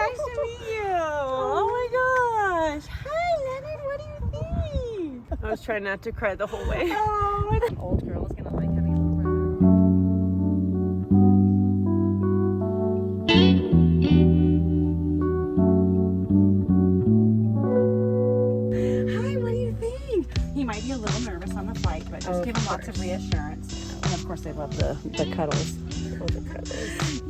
Nice to meet you. Oh my gosh. Hi, Leonard. What do you think? I was trying not to cry the whole way. Oh, an old girl is gonna like having a little brother. Hi, what do you think? He might be a little nervous on the flight, but just give him lots of reassurance. And of course, they love the cuddles. Oh, the cuddles.